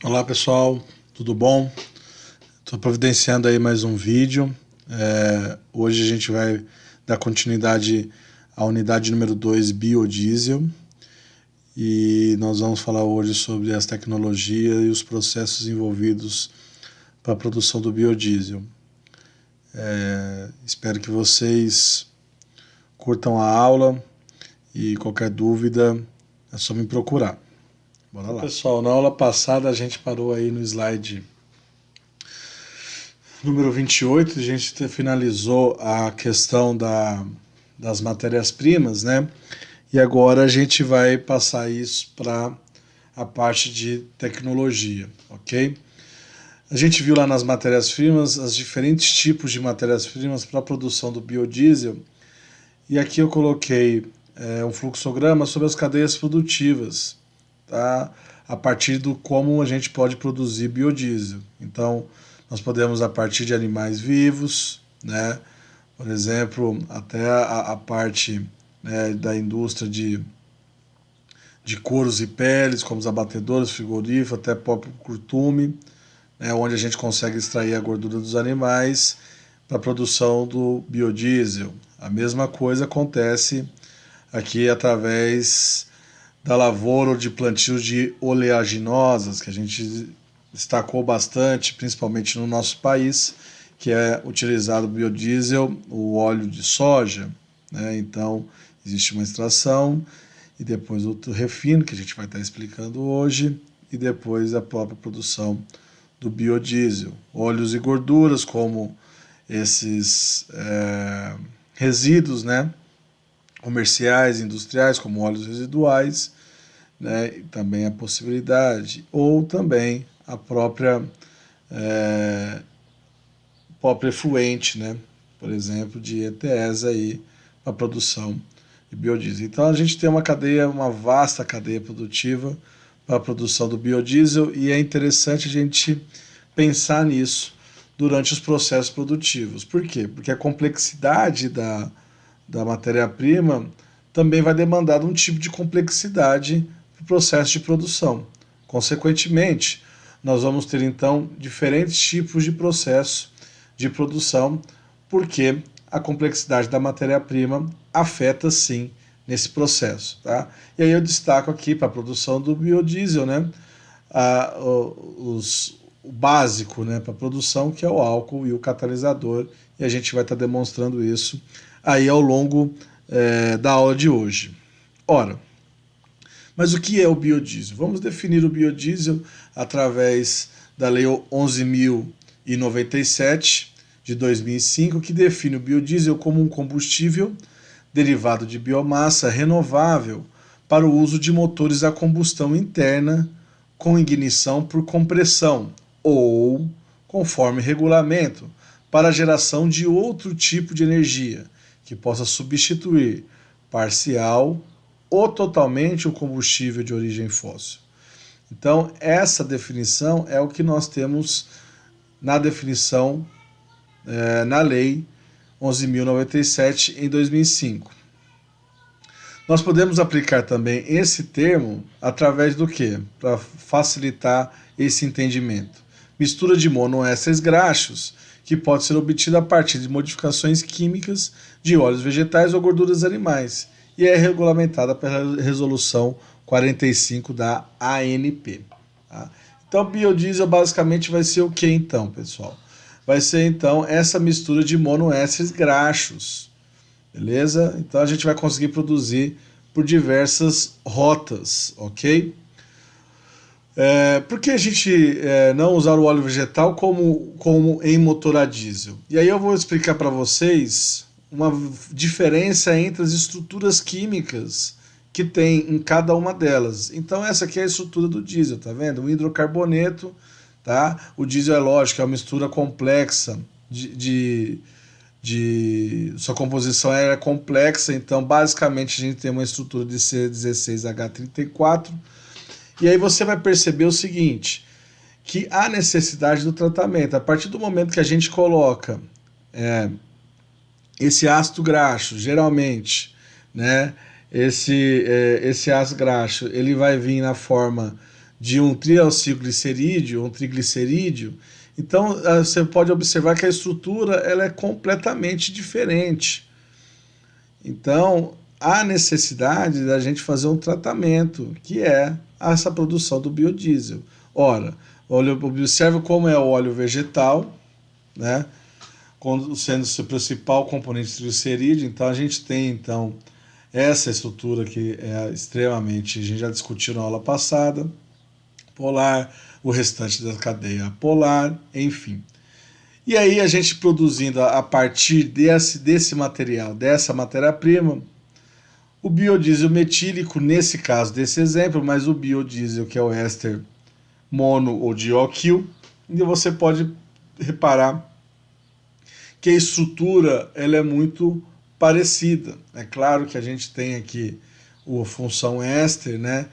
Olá pessoal, tudo bom? Estou providenciando aí mais um vídeo. Hoje a gente vai dar continuidade à unidade número 2, biodiesel, e nós vamos falar hoje sobre as tecnologias e os processos envolvidos para a produção do biodiesel. Espero que vocês curtam a aula e qualquer dúvida é só me procurar. Bora lá. Pessoal, na aula passada a gente parou aí no slide número 28, a gente finalizou a questão das matérias-primas, né? E agora a gente vai passar isso para a parte de tecnologia, ok? A gente viu lá nas matérias-primas os diferentes tipos de matérias-primas para a produção do biodiesel, e aqui eu coloquei um fluxograma sobre as cadeias produtivas, tá? A partir do como a gente pode produzir biodiesel. Então, nós podemos a partir de animais vivos, né? Por exemplo, até a parte, né, da indústria de couros e peles, como os abatedouros, frigoríficos, até próprio curtume, né, onde a gente consegue extrair a gordura dos animais para a produção do biodiesel. A mesma coisa acontece aqui através da lavoura ou de plantios de oleaginosas, que a gente destacou bastante, principalmente no nosso país, que é utilizado o biodiesel, o óleo de soja, né? Então, existe uma extração e depois outro refino, que a gente vai estar explicando hoje, e depois a própria produção do biodiesel. Óleos e gorduras, como esses resíduos, né, comerciais, industriais, como óleos residuais, né, e também a possibilidade, ou também a própria efluente, né, por exemplo, de ETS aí para a produção de biodiesel. Então a gente tem uma vasta cadeia produtiva para a produção do biodiesel, e é interessante a gente pensar nisso durante os processos produtivos. Por quê? Porque a complexidade da matéria-prima também vai demandar um tipo de complexidade para o processo de produção. Consequentemente, nós vamos ter então diferentes tipos de processo de produção, porque a complexidade da matéria-prima afeta sim nesse processo, tá? E aí eu destaco aqui para a produção do biodiesel, né, o básico, né, para a produção, que é o álcool e o catalisador, e a gente vai estar demonstrando isso aí ao longo da aula de hoje. Ora, mas o que é o biodiesel? Vamos definir o biodiesel através da Lei 11.097 de 2005, que define o biodiesel como um combustível derivado de biomassa renovável para o uso de motores a combustão interna com ignição por compressão ou, conforme regulamento, para a geração de outro tipo de energia que possa substituir parcial ou totalmente o combustível de origem fóssil. Então, essa definição é o que nós temos na definição na Lei 11.097 em 2005. Nós podemos aplicar também esse termo através do quê? Para facilitar esse entendimento. Mistura de monoésteres graxos, que pode ser obtida a partir de modificações químicas de óleos vegetais ou gorduras animais, e é regulamentada pela Resolução 45 da ANP. Tá? Então, biodiesel basicamente vai ser o que então, pessoal? Vai ser então essa mistura de monoésteres graxos, beleza? Então a gente vai conseguir produzir por diversas rotas, ok? Por que a gente não usar o óleo vegetal como em motor a diesel? E aí eu vou explicar para vocês uma diferença entre as estruturas químicas que tem em cada uma delas. Então essa aqui é a estrutura do diesel, tá vendo? Um hidrocarboneto, tá? O diesel é lógico, é uma mistura complexa sua composição é complexa, então basicamente a gente tem uma estrutura de C16H34, e aí você vai perceber o seguinte, que há necessidade do tratamento. A partir do momento que a gente coloca esse ácido graxo, geralmente, né, esse ácido graxo, ele vai vir na forma de um triacilglicerídeo, um triglicerídeo. Então você pode observar que a estrutura ela é completamente diferente. Então há necessidade da gente fazer um tratamento, que é essa produção do biodiesel. Ora, observe como é o óleo vegetal, né? Sendo o seu principal componente triglicerídeo. Então a gente tem então essa estrutura que é extremamente, a gente já discutiu na aula passada, polar, o restante da cadeia polar, enfim. E aí a gente produzindo a partir desse material, dessa matéria-prima, o biodiesel metílico, nesse caso desse exemplo, mas o biodiesel que é o éster mono ou dialquil, e você pode reparar que a estrutura ela é muito parecida. É claro que a gente tem aqui a função éster, né,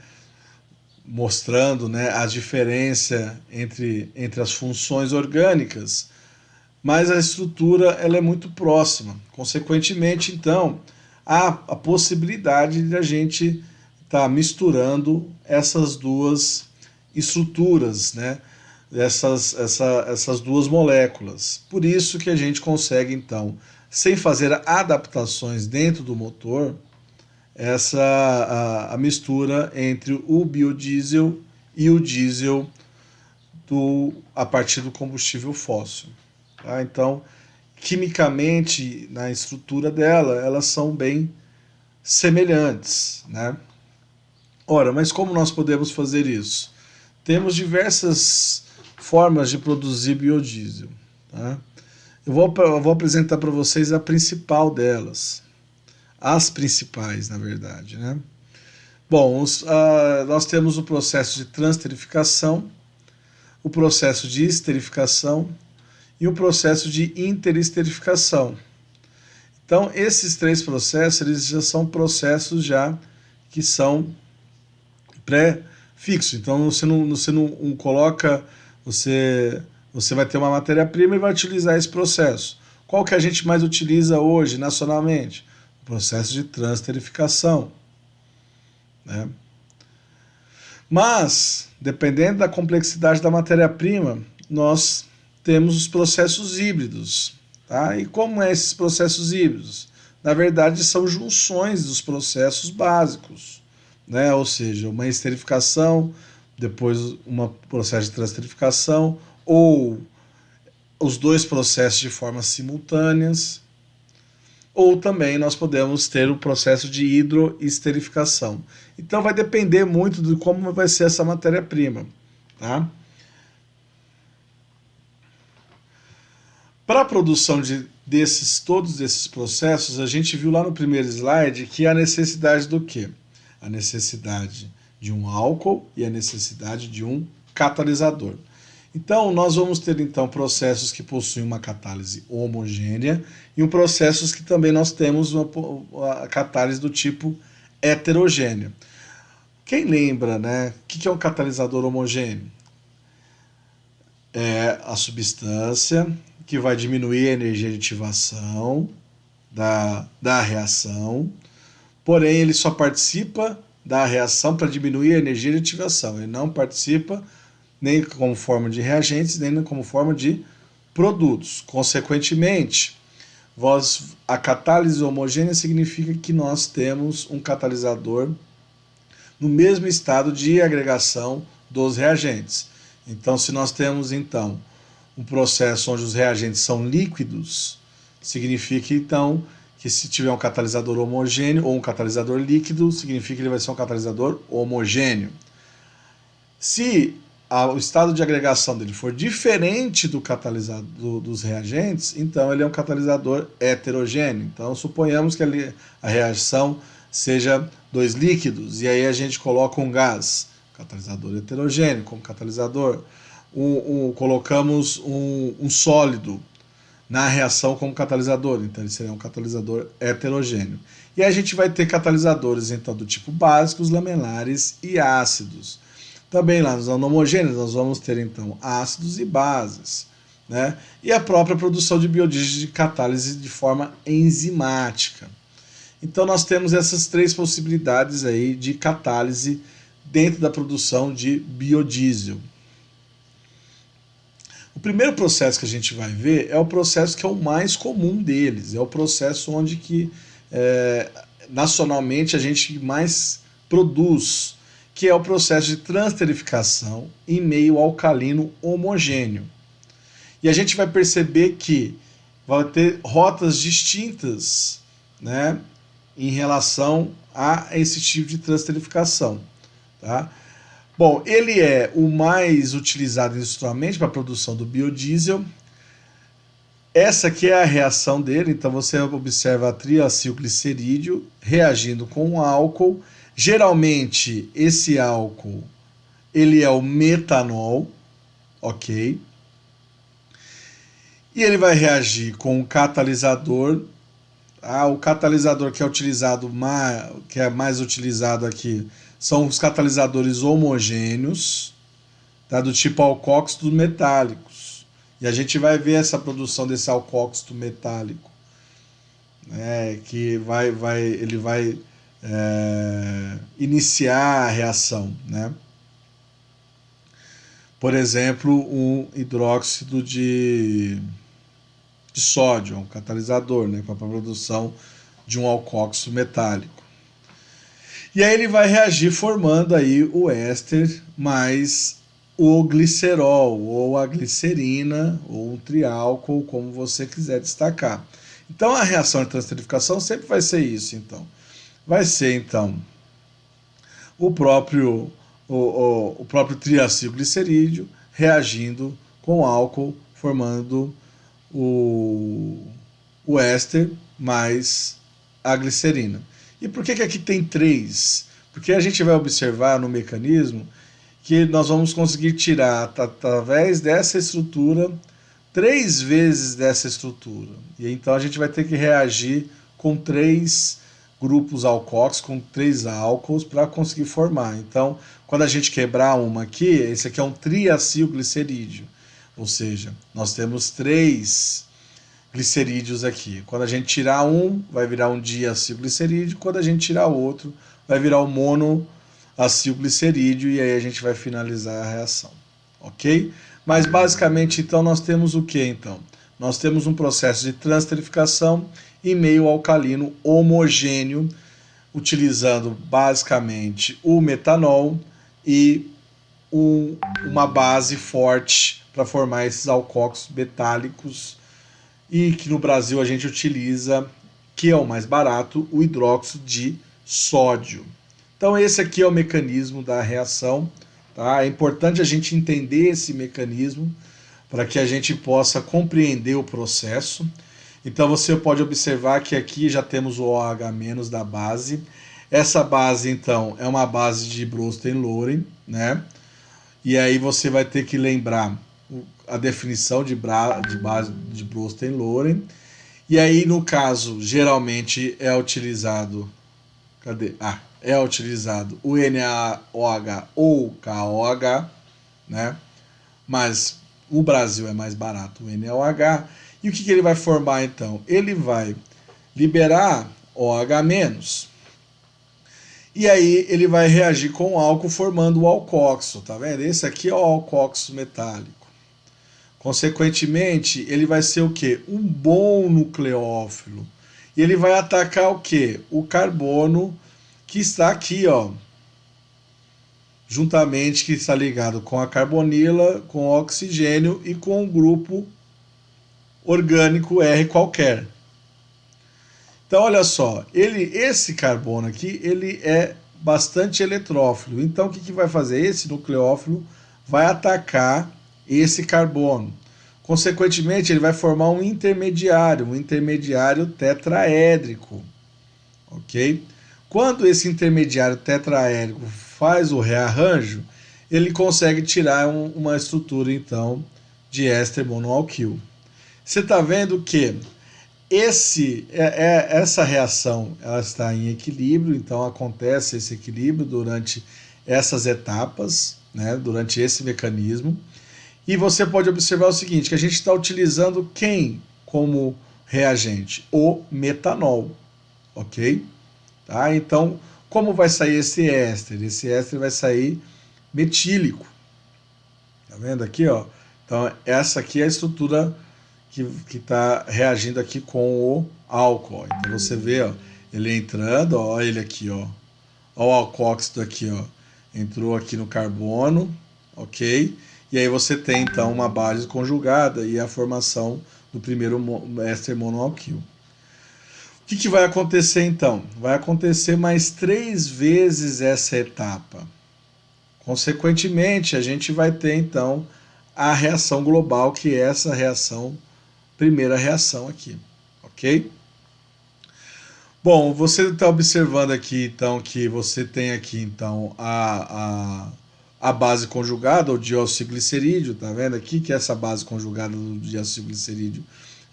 mostrando, né, a diferença entre as funções orgânicas, mas a estrutura ela é muito próxima. Consequentemente, então, há a possibilidade de a gente estar misturando essas duas estruturas, né, essas duas moléculas. Por isso que a gente consegue, então, sem fazer adaptações dentro do motor, a mistura entre o biodiesel e o diesel a partir do combustível fóssil. Tá? Então, quimicamente, na estrutura dela, elas são bem semelhantes, né? Ora, mas como nós podemos fazer isso? Temos diversas formas de produzir biodiesel. Tá? Eu vou apresentar para vocês a principal delas. As principais, na verdade. Né? Bom, nós temos o processo de transterificação, o processo de esterificação e o processo de interesterificação. Então, esses três processos eles já são processos que são pré-fixos. Então, você não coloca, você vai ter uma matéria-prima e vai utilizar esse processo. Qual que a gente mais utiliza hoje, nacionalmente? O processo de transterificação. Né? Mas, dependendo da complexidade da matéria-prima, nós temos os processos híbridos. Tá? E como é esses processos híbridos? Na verdade, são junções dos processos básicos. Né? Ou seja, uma esterificação, depois um processo de transterificação, ou os dois processos de forma simultâneas, ou também nós podemos ter o processo de hidroesterificação. Então vai depender muito de como vai ser essa matéria-prima. Tá? Para a produção de todos esses processos, a gente viu lá no primeiro slide que a necessidade do quê? A necessidade de um álcool e a necessidade de um catalisador. Então, nós vamos ter então processos que possuem uma catálise homogênea e processos que também nós temos a catálise do tipo heterogênea. Quem lembra, né? O que é um catalisador homogêneo? É a substância que vai diminuir a energia de ativação da reação, porém ele só participa da reação para diminuir a energia de ativação, ele não participa nem como forma de reagentes, nem como forma de produtos. Consequentemente, a catálise homogênea significa que nós temos um catalisador no mesmo estado de agregação dos reagentes. Então, se nós temos então um processo onde os reagentes são líquidos, significa então que se tiver um catalisador homogêneo ou um catalisador líquido, significa que ele vai ser um catalisador homogêneo. Se o estado de agregação dele for diferente do catalisador dos reagentes, então ele é um catalisador heterogêneo. Então suponhamos que a reação seja dois líquidos, e aí a gente coloca um gás, catalisador heterogêneo como catalisador. Colocamos um sólido na reação como catalisador, então ele seria um catalisador heterogêneo. E aí a gente vai ter catalisadores então do tipo básicos, lamelares e ácidos. Também lá nos homogêneos nós vamos ter então ácidos e bases, né? E a própria produção de biodiesel de catálise de forma enzimática. Então nós temos essas três possibilidades aí de catálise dentro da produção de biodiesel. O primeiro processo que a gente vai ver é o processo que é o mais comum deles, é o processo onde que nacionalmente a gente mais produz, que é o processo de transterificação em meio alcalino homogêneo. E a gente vai perceber que vai ter rotas distintas, né, em relação a esse tipo de transterificação. Tá? Bom, ele é o mais utilizado industrialmente para a produção do biodiesel. Essa aqui é a reação dele, então você observa a triacilglicerídeo reagindo com o álcool. Geralmente esse álcool ele é o metanol, ok? E ele vai reagir com o catalisador. O catalisador que é utilizado, que é mais utilizado aqui, são os catalisadores homogêneos, tá? Do tipo alcóxidos metálicos. E a gente vai ver essa produção desse alcóxido metálico, né? Que ele vai iniciar a reação, né? Por exemplo, um hidróxido de sódio, um catalisador, né, para a produção de um alcóxido metálico. E aí ele vai reagir formando aí o éster mais o glicerol, ou a glicerina, ou um triálcool, como você quiser destacar. Então a reação de transterificação sempre vai ser isso, então. Vai ser, então, o próprio triacilglicerídeo reagindo com álcool, formando o éster mais a glicerina. E por que aqui tem 3? Porque a gente vai observar no mecanismo que nós vamos conseguir tirar, através dessa estrutura, 3 vezes dessa estrutura. E então a gente vai ter que reagir com 3 grupos alcóxicos, com 3 álcools, para conseguir formar. Então, quando a gente quebrar uma aqui, esse aqui é um triacilglicerídeo. Ou seja, nós temos 3 glicerídeos aqui. Quando a gente tirar um, vai virar um diacilglicerídeo. Quando a gente tirar outro, vai virar o monoacilglicerídeo. E aí a gente vai finalizar a reação. Ok? Mas basicamente, então, nós temos o que, então? Nós temos um processo de transterificação em meio alcalino homogêneo, utilizando basicamente o metanol e uma base forte para formar esses alcóxidos metálicos, e que no Brasil a gente utiliza, que é o mais barato, o hidróxido de sódio. Então esse aqui é o mecanismo da reação, tá? É importante a gente entender esse mecanismo para que a gente possa compreender o processo. Então você pode observar que aqui já temos o OH- da base. Essa base, então, é uma base de Bronsted-Lowry, né? E aí você vai ter que lembrar a definição de base de Bronsted-Lowry. E aí, no caso, geralmente é utilizado... é utilizado o NaOH ou KOH, né? Mas o Brasil é mais barato, o NaOH. E o que ele vai formar, então? Ele vai liberar OH-, e aí ele vai reagir com o álcool formando o alcóxido, tá vendo? Esse aqui é o alcóxido metálico. Consequentemente, ele vai ser o quê? Um bom nucleófilo. E ele vai atacar o quê? O carbono que está aqui, ó, juntamente, que está ligado com a carbonila, com o oxigênio e com o grupo orgânico R qualquer. Então, olha só, esse carbono aqui, ele é bastante eletrófilo. Então, o que vai fazer? Esse nucleófilo vai atacar esse carbono. Consequentemente, ele vai formar um intermediário tetraédrico. Ok? Quando esse intermediário tetraédrico faz o rearranjo, ele consegue tirar uma estrutura, então, de éster monoalquil. Você está vendo que essa reação ela está em equilíbrio, então acontece esse equilíbrio durante essas etapas, né, durante esse mecanismo. E você pode observar o seguinte, que a gente está utilizando quem como reagente? O metanol, ok? Tá? Então, Como vai sair esse éster? Esse éster vai sair metílico. Tá vendo aqui, ó? Então, essa aqui é a estrutura que está reagindo aqui com o álcool. Então, você vê, ó, ele entrando, ó, ele aqui, ó. Ó o alcoóxido aqui, ó. Entrou aqui no carbono, ok? E aí você tem, então, uma base conjugada e a formação do primeiro éster monoalquil. O que vai acontecer, então? Vai acontecer mais 3 vezes essa etapa. Consequentemente, a gente vai ter, então, a reação global, que é essa reação, primeira reação aqui, ok? Bom, você está observando aqui, então, que você tem aqui, então, a base conjugada, o dióxido-glicerídeo, tá vendo aqui que essa base conjugada do dióxido-glicerídeo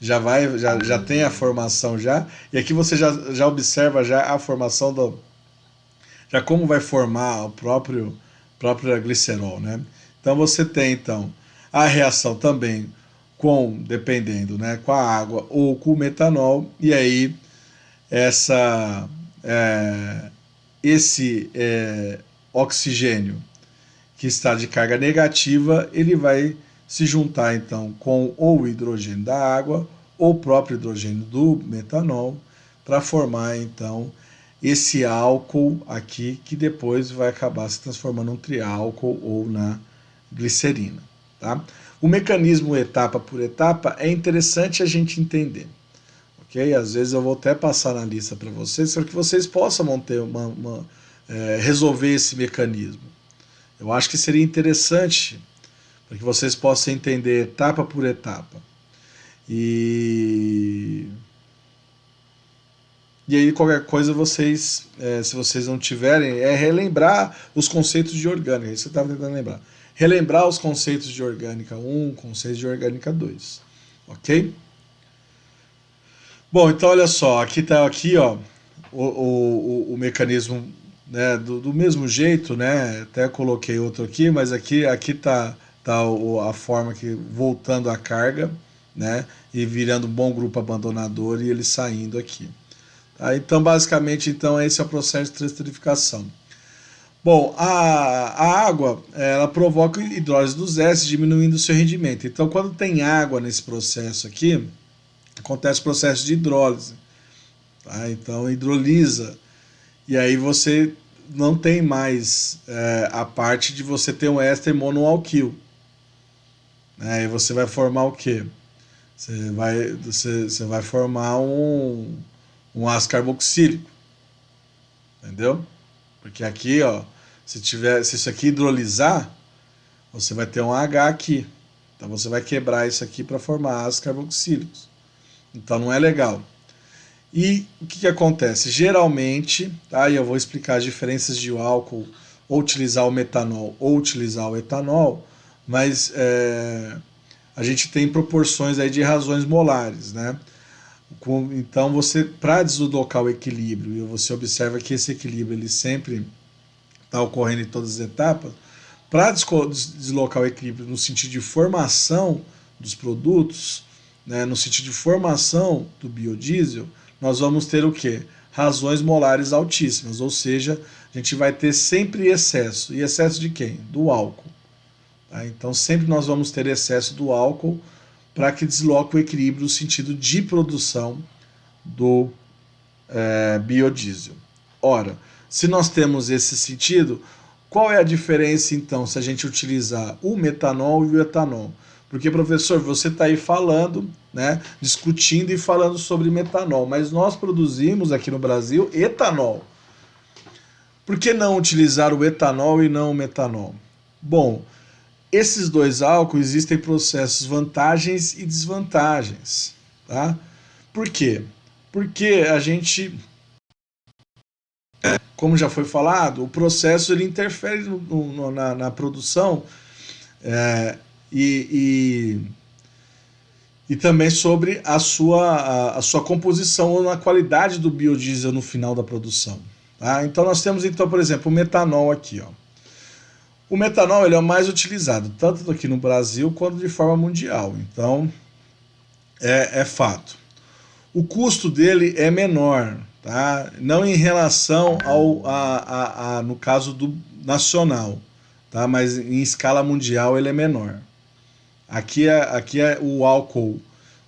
já tem a formação já, e aqui você já observa já a formação já como vai formar o próprio glicerol, né? Então você tem então a reação também dependendo, né, com a água ou com o metanol, e aí esse oxigênio que está de carga negativa, ele vai se juntar então com ou o hidrogênio da água ou o próprio hidrogênio do metanol para formar então esse álcool aqui, que depois vai acabar se transformando em triálcool ou na glicerina. Tá? O mecanismo etapa por etapa é interessante a gente entender. Okay? Às vezes eu vou até passar na lista para vocês, para que vocês possam ter resolver esse mecanismo. Eu acho que seria interessante para que vocês possam entender etapa por etapa. E aí qualquer coisa vocês, se vocês não tiverem, relembrar os conceitos de orgânica. Isso eu estava tentando lembrar. Relembrar os conceitos de orgânica 1, conceitos de orgânica 2. Ok? Bom, então olha só, aqui está aqui, ó, o mecanismo, né, do mesmo jeito, né? Até coloquei outro aqui, mas aqui tá a forma que voltando a carga, né? E virando um bom grupo abandonador e ele saindo aqui. Tá? Então, basicamente, então esse é o processo de transterificação. Bom, a água, ela provoca hidrólise dos ésteres, diminuindo o seu rendimento. Então, quando tem água nesse processo aqui, acontece o processo de hidrólise. Tá? Então, hidrolisa. E aí você não tem mais a parte de você ter um éster monoalquil. Aí você vai formar o quê? Você vai formar um ácido carboxílico. Entendeu? Porque aqui, ó, se isso aqui hidrolisar, você vai ter um H aqui. Então você vai quebrar isso aqui para formar ácidos carboxílicos. Então não é legal. E o que acontece? Geralmente, tá? E eu vou explicar as diferenças de álcool, ou utilizar o metanol ou utilizar o etanol, mas a gente tem proporções aí de razões molares, né? Então você, para deslocar o equilíbrio, e você observa que esse equilíbrio ele sempre está ocorrendo em todas as etapas, para deslocar o equilíbrio no sentido de formação dos produtos, né, no sentido de formação do biodiesel, nós vamos ter o quê? Razões molares altíssimas, ou seja, a gente vai ter sempre excesso. E excesso de quem? Do álcool. Tá? Então sempre nós vamos ter excesso do álcool para que desloque o equilíbrio no sentido de produção do biodiesel. Ora, se nós temos esse sentido, qual é a diferença então se a gente utilizar o metanol e o etanol? Porque, professor, você está aí falando, né, discutindo e falando sobre metanol, mas nós produzimos aqui no Brasil etanol. Por que não utilizar o etanol e não o metanol? Bom, esses dois álcools existem processos vantagens e desvantagens. Tá? Por quê? Porque a gente, como já foi falado, o processo ele interfere na produção e também sobre a sua composição ou na qualidade do biodiesel no final da produção. Tá? Então nós temos, então, por exemplo, o metanol aqui. Ó. O metanol ele é o mais utilizado, tanto aqui no Brasil quanto de forma mundial. Então, é fato. O custo dele é menor, tá? Não em relação no caso do nacional, tá? Mas em escala mundial ele é menor. Aqui é o álcool,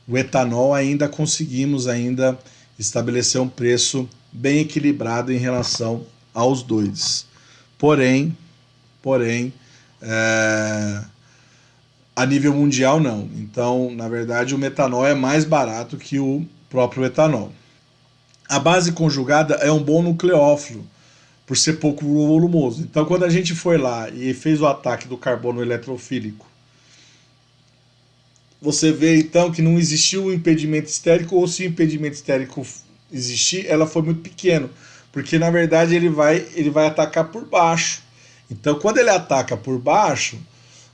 o etanol, ainda conseguimos ainda estabelecer um preço bem equilibrado em relação aos dois. Porém, é, a nível mundial não. Então, na verdade, o metanol é mais barato que o próprio etanol. A base conjugada é um bom nucleófilo, por ser pouco volumoso. Então, quando a gente foi lá e fez o ataque do carbono eletrofílico, você vê então que não existiu um impedimento estérico, ou se o impedimento estérico existir, ela foi muito pequeno, porque na verdade ele vai atacar por baixo. Então, quando ele ataca por baixo, o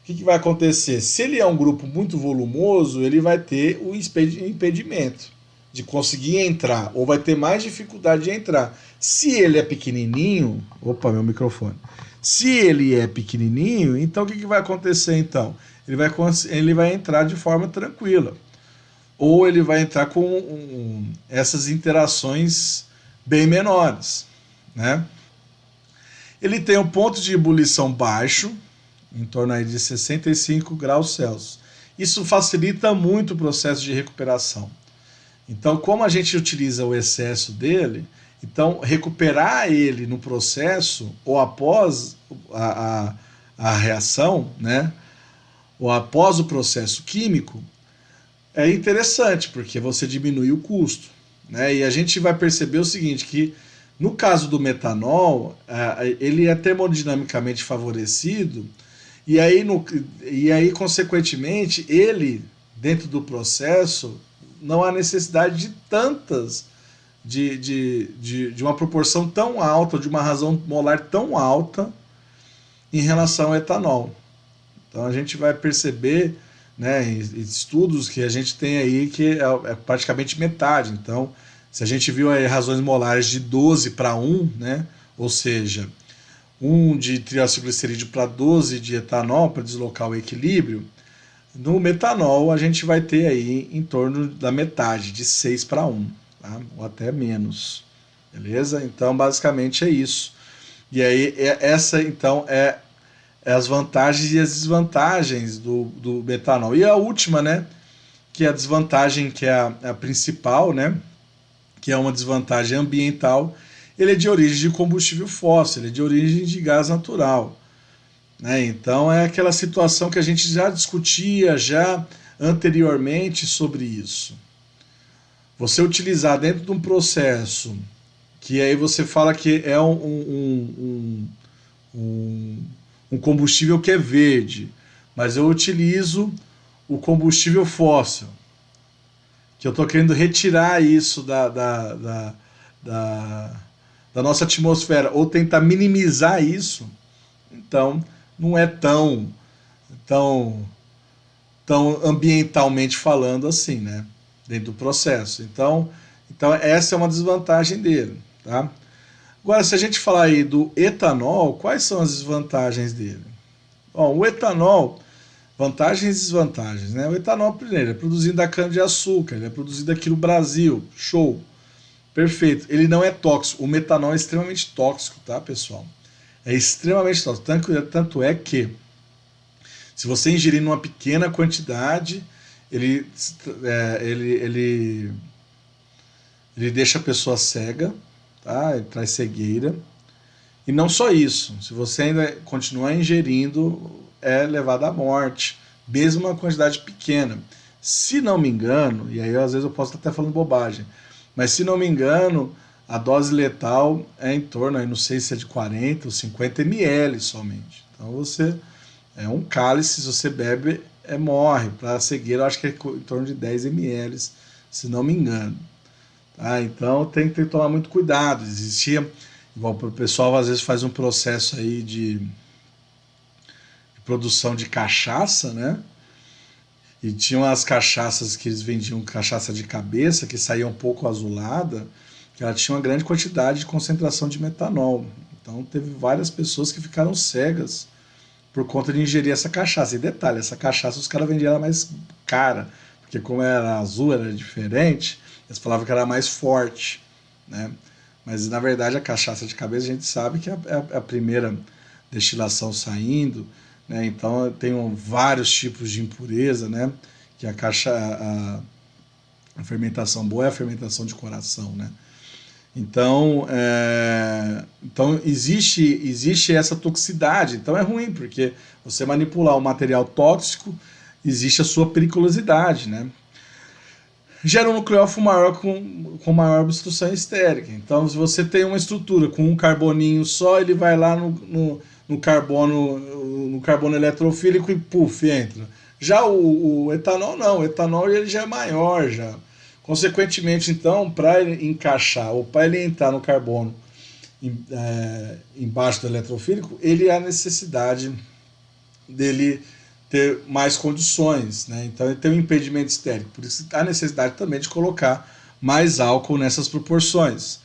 que vai acontecer? Se ele é um grupo muito volumoso, ele vai ter o impedimento de conseguir entrar, ou vai ter mais dificuldade de entrar. Se ele é pequenininho, opa, meu microfone. Se ele é pequenininho, então o que vai acontecer então? Ele vai entrar de forma tranquila. Ou ele vai entrar com essas interações bem menores, né? Ele tem um ponto de ebulição baixo, em torno aí de 65 graus Celsius. Isso facilita muito o processo de recuperação. Então, como a gente utiliza o excesso dele, então recuperar ele no processo ou após a reação, né, ou após o processo químico, é interessante, porque você diminui o custo, né? E a gente vai perceber o seguinte, que no caso do metanol, ele é termodinamicamente favorecido, e aí, consequentemente, ele, dentro do processo, não há necessidade de tantas, de uma proporção tão alta, de uma razão molar tão alta em relação ao etanol. Então a gente vai perceber, né, em estudos que a gente tem aí que é praticamente metade. Então, se a gente viu aí razões molares de 12 para 1, né, ou seja, 1 de triacilglicerídeo para 12 de etanol para deslocar o equilíbrio, no metanol a gente vai ter aí em torno da metade, de 6 para 1, tá? Ou até menos, beleza? Então basicamente é isso. E aí essa então é as vantagens e as desvantagens do metanol. E a última, né, que é a desvantagem, que é a principal, né, que é uma desvantagem ambiental, ele é de origem de combustível fóssil, ele é de origem de gás natural. Né? Então é aquela situação que a gente já discutia já anteriormente sobre isso. Você utilizar dentro de um processo que aí você fala que é um combustível que é verde, mas eu utilizo o combustível fóssil, que eu estou querendo retirar isso da nossa atmosfera, ou tentar minimizar isso, então não é tão, tão ambientalmente falando assim, né? Dentro do processo. Então essa é uma desvantagem dele, tá? Agora, se a gente falar aí do etanol, quais são as desvantagens dele? Bom, o etanol, vantagens e desvantagens, né? O etanol, primeiro, é produzido da cana-de-açúcar, ele é produzido aqui no Brasil, show, perfeito. Ele não é tóxico, o metanol é extremamente tóxico, tá, pessoal? É extremamente tóxico, tanto é que, se você ingerir numa pequena quantidade, ele deixa a pessoa cega, tá? Ele traz cegueira. E não só isso, se você ainda continuar ingerindo, é levado à morte, mesmo uma quantidade pequena. Se não me engano, e aí às vezes eu posso estar até falando bobagem, mas se não me engano, a dose letal é em torno, aí não sei se é de 40 ou 50 ml somente. Então você, é um cálice, se você bebe, morre. Para a cegueira, eu acho que é em torno de 10 ml, se não me engano. Tá? Então tem que tomar muito cuidado. Existia, igual o pessoal às vezes faz um processo aí de produção de cachaça, né? E tinham as cachaças que eles vendiam, cachaça de cabeça, que saía um pouco azulada, que ela tinha uma grande quantidade de concentração de metanol. Então teve várias pessoas que ficaram cegas por conta de ingerir essa cachaça. E detalhe, essa cachaça os caras vendiam ela mais cara, porque como era azul, era diferente, eles falavam que era mais forte, né? mas na verdade a cachaça de cabeça a gente sabe que é a primeira destilação saindo, né? Então tem vários tipos de impureza, né? Que a fermentação boa é a fermentação de coração, né? Então existe essa toxicidade. Então é ruim, porque você manipular um material tóxico, existe a sua periculosidade, né? Gera um nucleófilo maior com maior obstrução estérica. Então, se você tem uma estrutura com um carboninho só, ele vai lá no carbono eletrofílico e puf, entra. Já o etanol não, o etanol ele já é maior já. Consequentemente, então, para ele encaixar ou para ele entrar no carbono embaixo do eletrofílico, ele há necessidade dele ter mais condições, né? Então ele tem um impedimento estérico, por isso há necessidade também de colocar mais álcool nessas proporções.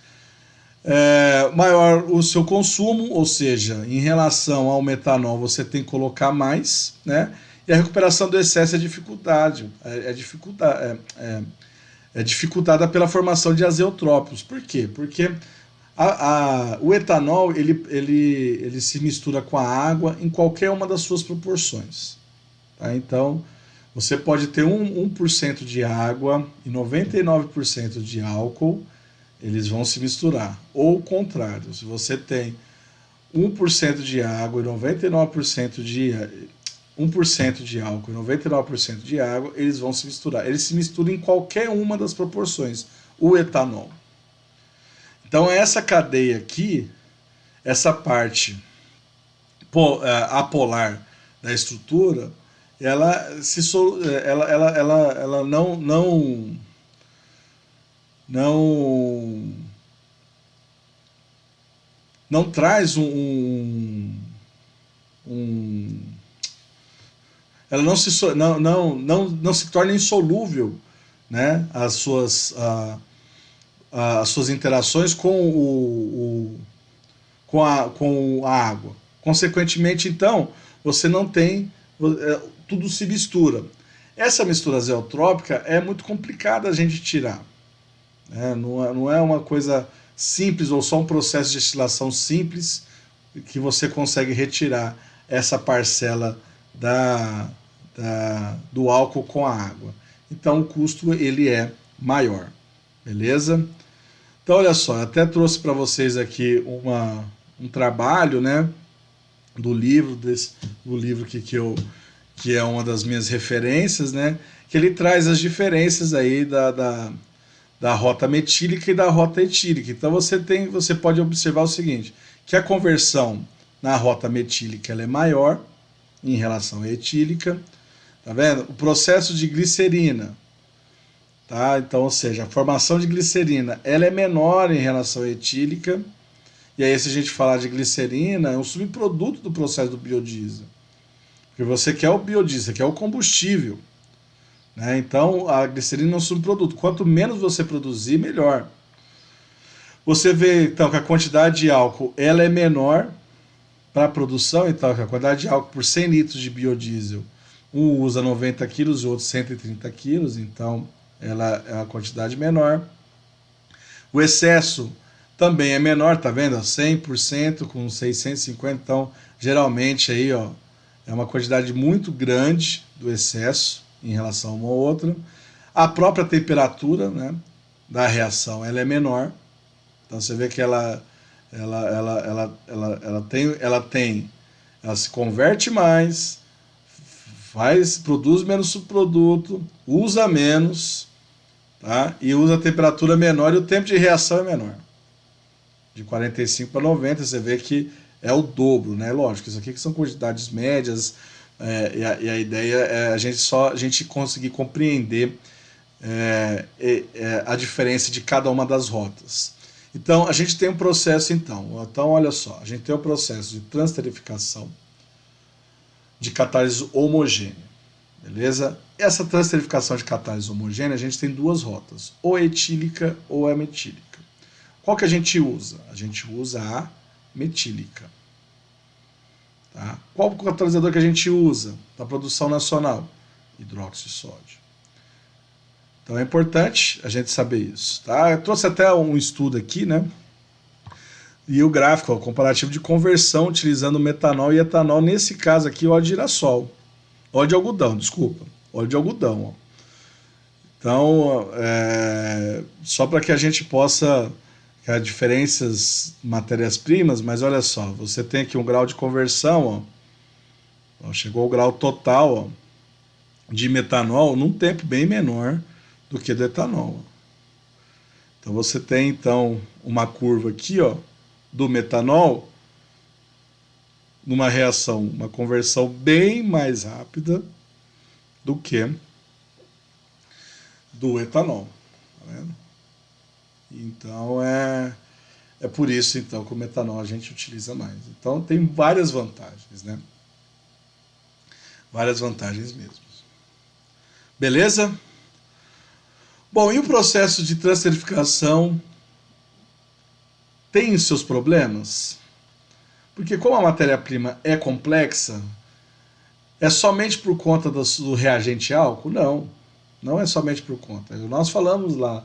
Maior o seu consumo, ou seja, em relação ao metanol você tem que colocar mais, né? E a recuperação do excesso é dificultada pela formação de azeotrópicos. Por quê? Porque o etanol ele se mistura com a água em qualquer uma das suas proporções. Tá? Então, você pode ter 1% de água e 99% de álcool, eles vão se misturar. Ou o contrário, se você tem 1% de água e 99% de 1% de álcool e 99% de água, eles vão se misturar. Eles se misturam em qualquer uma das proporções, o etanol. Então essa cadeia aqui, essa parte apolar da estrutura, ela não traz ela não se torna insolúvel, né, as suas interações com a água. Consequentemente, então, você não tem, tudo se mistura. Essa mistura azeotrópica é muito complicada a gente tirar, né? Não é uma coisa simples ou só um processo de destilação simples que você consegue retirar essa parcela do álcool com a água. Então o custo ele é maior, beleza? Então olha só, eu até trouxe para vocês aqui um trabalho, né, do livro que é uma das minhas referências, né, que ele traz as diferenças aí da rota metílica e da rota etílica. Então você pode observar o seguinte, que a conversão na rota metílica ela é maior em relação à etílica, tá vendo? O processo de glicerina, tá? Então, ou seja, a formação de glicerina ela é menor em relação à etílica, e aí se a gente falar de glicerina, é um subproduto do processo do biodiesel, porque você quer o biodiesel, você quer o combustível, né? Então a glicerina é um subproduto, quanto menos você produzir, melhor. Você vê então que a quantidade de álcool ela é menor para a produção, então a quantidade de álcool por 100 litros de biodiesel, um usa 90 quilos e o outro 130 quilos, então ela é uma quantidade menor. O excesso também é menor, tá vendo? 100% com 650, então geralmente aí, ó, é uma quantidade muito grande do excesso em relação a uma ou outra. A própria temperatura, né, da reação ela é menor, então você vê que ela se converte mais, produz menos subproduto, usa menos, tá? E usa a temperatura menor e o tempo de reação é menor. De 45 para 90, você vê que é o dobro, né? Lógico, isso aqui que são quantidades médias, e a ideia é a gente conseguir compreender a diferença de cada uma das rotas. Então, a gente tem um processo, então, olha só, a gente tem um processo de transterificação de catálise homogênea, beleza? Essa transterificação de catálise homogênea, a gente tem duas rotas, ou etílica ou ametílica. Qual que a gente usa? A gente usa a metílica. Tá? Qual o catalisador que a gente usa para a produção nacional? Hidróxido de sódio. Então é importante a gente saber isso. Tá? Eu trouxe até um estudo aqui, né, E o gráfico, ó, comparativo de conversão utilizando metanol e etanol, nesse caso aqui, óleo de girassol. Óleo de algodão, desculpa. Óleo de algodão. Ó. Então, só para que a gente possa as diferenças matérias-primas, mas olha só, você tem aqui um grau de conversão, ó, chegou ao grau total, ó, de metanol num tempo bem menor do que do etanol. Então você tem então uma curva aqui, ó, do metanol numa reação, uma conversão bem mais rápida do que do etanol, tá vendo? Então é por isso então que o metanol a gente utiliza mais. Então tem várias vantagens, né? Várias vantagens mesmo. Beleza? Bom, e o processo de transterificação tem os seus problemas? Porque como a matéria-prima é complexa, é somente por conta do reagente álcool? Não, não é somente por conta. Nós falamos lá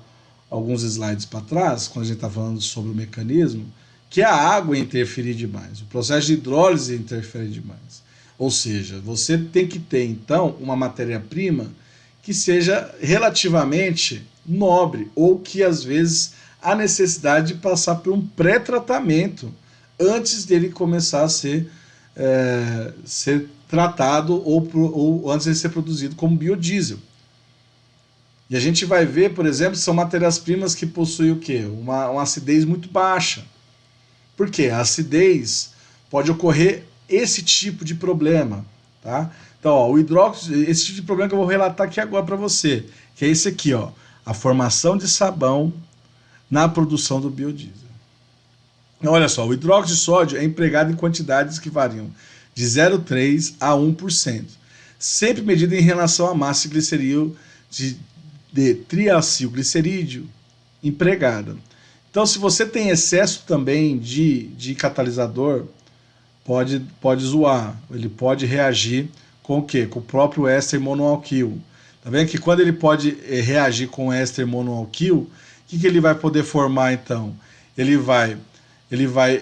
alguns slides para trás, quando a gente está falando sobre o mecanismo, que a água interferir demais, o processo de hidrólise interfere demais. Ou seja, você tem que ter então uma matéria-prima que seja relativamente nobre, ou que às vezes há necessidade de passar por um pré-tratamento antes dele começar a ser tratado ou antes de ser produzido como biodiesel. E a gente vai ver, por exemplo, são matérias-primas que possuem o quê? Uma acidez muito baixa. Por quê? A acidez pode ocorrer esse tipo de problema, tá? Então, ó, o hidróxido, esse tipo de problema que eu vou relatar aqui agora para você, que é esse aqui, ó, a formação de sabão na produção do biodiesel. Olha só, o hidróxido de sódio é empregado em quantidades que variam de 0,3 a 1%, sempre medido em relação à massa de glicerídeo de triacilglicerídeo empregada. Então, se você tem excesso também de catalisador, pode zoar, ele pode reagir com o quê? Com o próprio éster monoalquil. Tá vendo que quando ele pode reagir com o éster monoalquil, o que ele vai poder formar então? Ele vai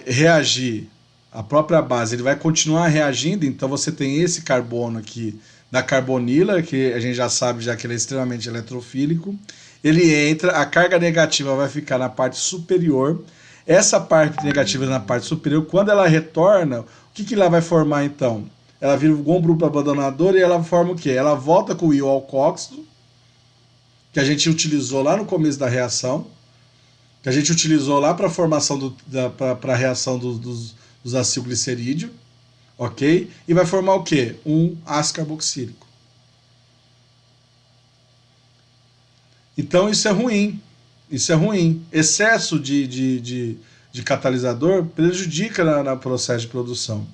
reagir, a própria base, ele vai continuar reagindo, então você tem esse carbono aqui da carbonila, que a gente já sabe já que ele é extremamente eletrofílico, ele entra, a carga negativa vai ficar na parte superior, essa parte negativa na parte superior, quando ela retorna, o que ela vai formar então? Ela vira um grupo abandonador e ela forma o quê? Ela volta com o íon alcóxido, que a gente utilizou lá no começo da reação, que a gente utilizou lá para a formação para a reação dos acilglicerídeos, ok? E vai formar o quê? Um ácido carboxílico. Então isso é ruim. Isso é ruim. Excesso de catalisador prejudica no processo de produção.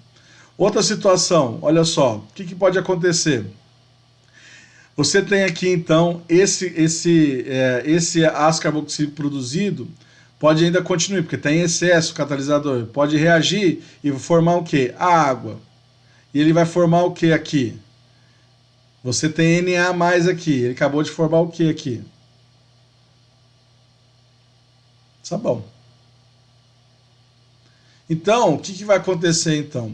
Outra situação, olha só, o que pode acontecer? Você tem aqui então esse ácido carboxílico produzido pode ainda continuar, porque tem excesso catalisador, pode reagir e formar o quê? A água. E ele vai formar o que aqui? Você tem Na+ aqui, ele acabou de formar o que aqui? Sabão. Então, o que vai acontecer então?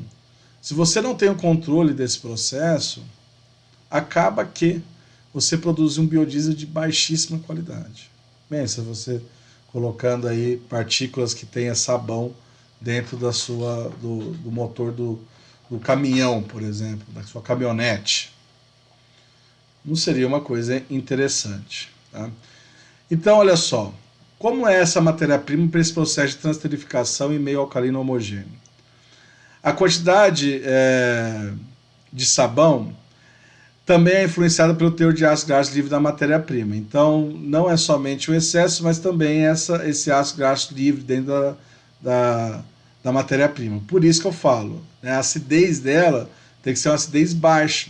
Se você não tem o controle desse processo, acaba que você produz um biodiesel de baixíssima qualidade. Pensa, você colocando aí partículas que tenha sabão dentro do motor do caminhão, por exemplo, da sua caminhonete. Não seria uma coisa interessante. Tá? Então, olha só, como é essa matéria-prima para esse processo de transterificação em meio alcalino homogêneo? A quantidade de sabão também é influenciada pelo teor de ácido graxo livre da matéria-prima. Então, não é somente o excesso, mas também esse ácido graxo livre dentro da matéria-prima. Por isso que eu falo, né, a acidez dela tem que ser uma acidez baixa,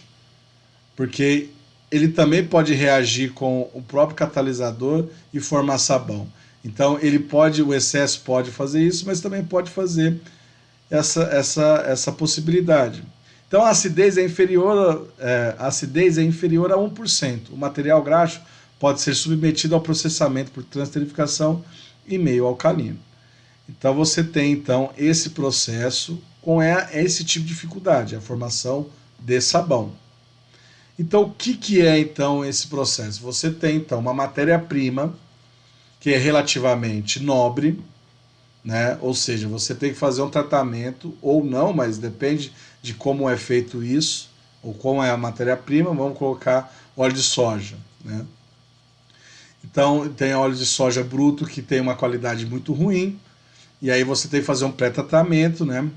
porque ele também pode reagir com o próprio catalisador e formar sabão. Então, o excesso pode fazer isso, mas também pode fazer essa possibilidade. Então a acidez é inferior a 1%. O material graxo pode ser submetido ao processamento por transterificação em meio alcalino. Então você tem então esse processo com esse tipo de dificuldade, a formação de sabão. Então o que é então esse processo? Você tem então uma matéria-prima que é relativamente nobre, né? Ou seja, você tem que fazer um tratamento ou não, mas depende de como é feito isso, ou como é a matéria-prima. Vamos colocar óleo de soja, né? Então tem óleo de soja bruto que tem uma qualidade muito ruim, e aí você tem que fazer um pré-tratamento, né?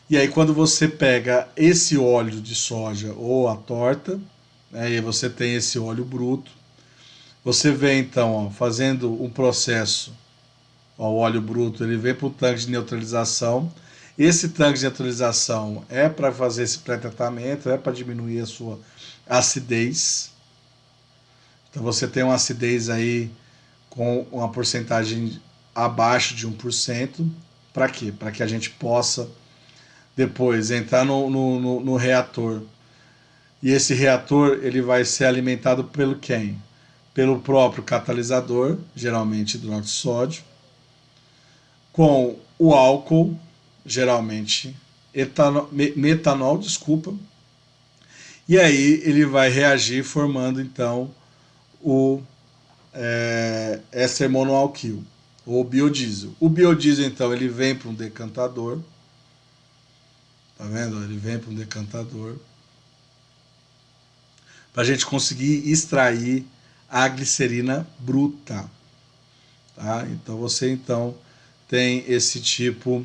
E aí quando você pega esse óleo de soja ou a torta, né, e você tem esse óleo bruto, você vem então, ó, fazendo um processo. Ó, o óleo bruto ele vem para o tanque de neutralização. Esse tanque de neutralização é para fazer esse pré-tratamento, é para diminuir a sua acidez. Então você tem uma acidez aí com uma porcentagem abaixo de 1%. Para quê? Para que a gente possa depois entrar no reator. E esse reator ele vai ser alimentado pelo quem? Pelo próprio catalisador, geralmente hidróxido de sódio, com o álcool, geralmente metanol, desculpa, e aí ele vai reagir formando então o éster monoalquil, ou biodiesel. O biodiesel então ele vem para um decantador, tá vendo? Ele vem para um decantador para a gente conseguir extrair a glicerina bruta, tá? Então você então tem esse tipo,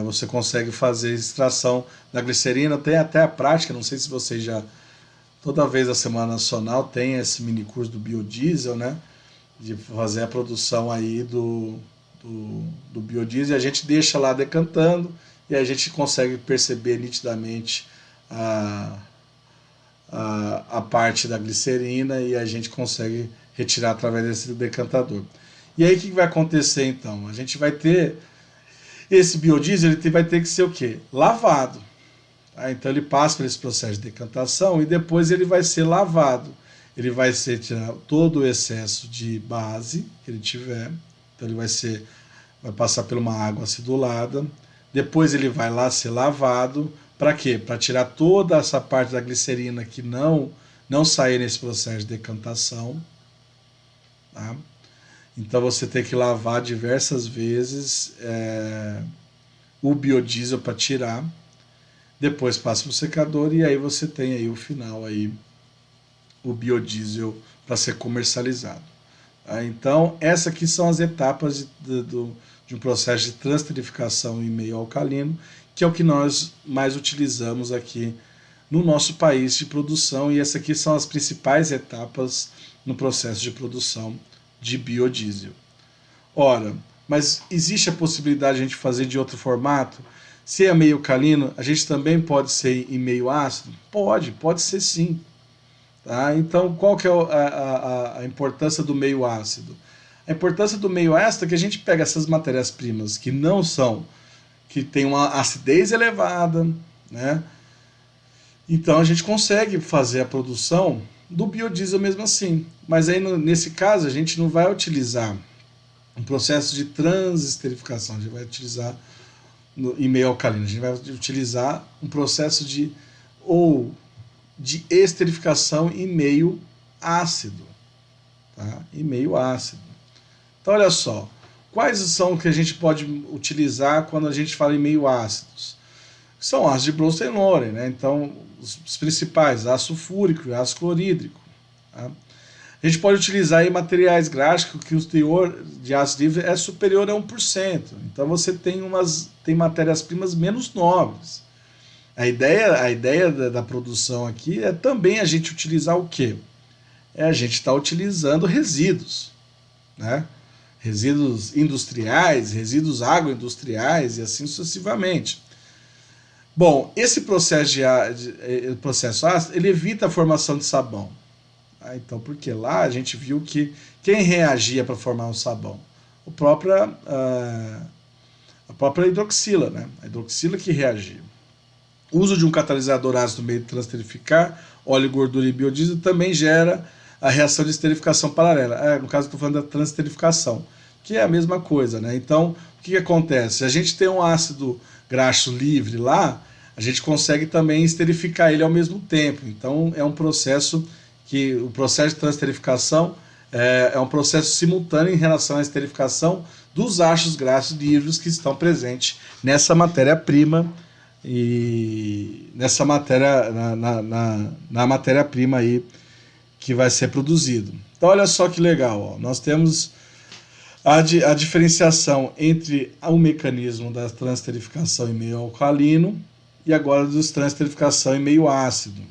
você consegue fazer extração da glicerina, tem até a prática, não sei se vocês já, toda vez a Semana Nacional tem esse mini curso do biodiesel, né, de fazer a produção aí do biodiesel, e a gente deixa lá decantando, e a gente consegue perceber nitidamente a parte da glicerina, e a gente consegue retirar através desse decantador. E aí o que vai acontecer então? A gente vai ter esse biodiesel, ele vai ter que ser o quê? Lavado. Tá? Então ele passa por esse processo de decantação e depois ele vai ser lavado. Ele vai ser tirar todo o excesso de base que ele tiver. Então ele vai passar por uma água acidulada. Depois ele vai lá ser lavado. Para quê? Para tirar toda essa parte da glicerina que não sair nesse processo de decantação. Tá? Então você tem que lavar diversas vezes o biodiesel para tirar. Depois passa para o secador e aí você tem aí o final aí, o biodiesel para ser comercializado. Tá? Então essas aqui são as etapas de um processo de transterificação em meio alcalino, que é o que nós mais utilizamos aqui no nosso país de produção, e essas aqui são as principais etapas no processo de produção de biodiesel. Ora, mas existe a possibilidade de a gente fazer de outro formato? Se é meio alcalino, a gente também pode ser em meio ácido? Pode ser sim. Tá? Então, qual que é a importância do meio ácido? A importância do meio ácido é que a gente pega essas matérias-primas que não são, que tem uma acidez elevada, né? Então a gente consegue fazer a produção do biodiesel mesmo assim. Mas aí nesse caso a gente não vai utilizar um processo de transesterificação, a gente vai utilizar em meio alcalino, a gente vai utilizar um processo de esterificação em meio ácido. Tá? Em meio ácido. Então olha só, quais são que a gente pode utilizar quando a gente fala em meio ácidos? São ácidos de Bronsted-Lowry, né? Então os principais, ácido fúrico e ácido clorídrico. Tá? A gente pode utilizar aí materiais gráficos que o teor de ácido livre é superior a 1%. Então você tem matérias-primas menos nobres. A ideia da produção aqui é também a gente utilizar o quê? A gente está utilizando resíduos, né? Resíduos industriais, resíduos agroindustriais e assim sucessivamente. Bom, esse processo ácido, ele evita a formação de sabão. Ah, então, porque lá a gente viu que quem reagia para formar um sabão? A própria hidroxila, né? A hidroxila que reagia. O uso de um catalisador ácido no meio de transterificar óleo, gordura e biodiesel também gera a reação de esterificação paralela. No caso, eu estou falando da transterificação, que é a mesma coisa, né? Então, o que acontece? Se a gente tem um ácido graxo livre lá, a gente consegue também esterificar ele ao mesmo tempo. Então é um processo que o processo de transesterificação é um processo simultâneo em relação à esterificação dos ácidos graxos livres que estão presentes nessa matéria-prima e nessa matéria na matéria-prima aí que vai ser produzido. Então olha só que legal, ó. Nós temos a diferenciação entre o mecanismo da transesterificação em meio alcalino e agora dos transesterificação em meio ácido.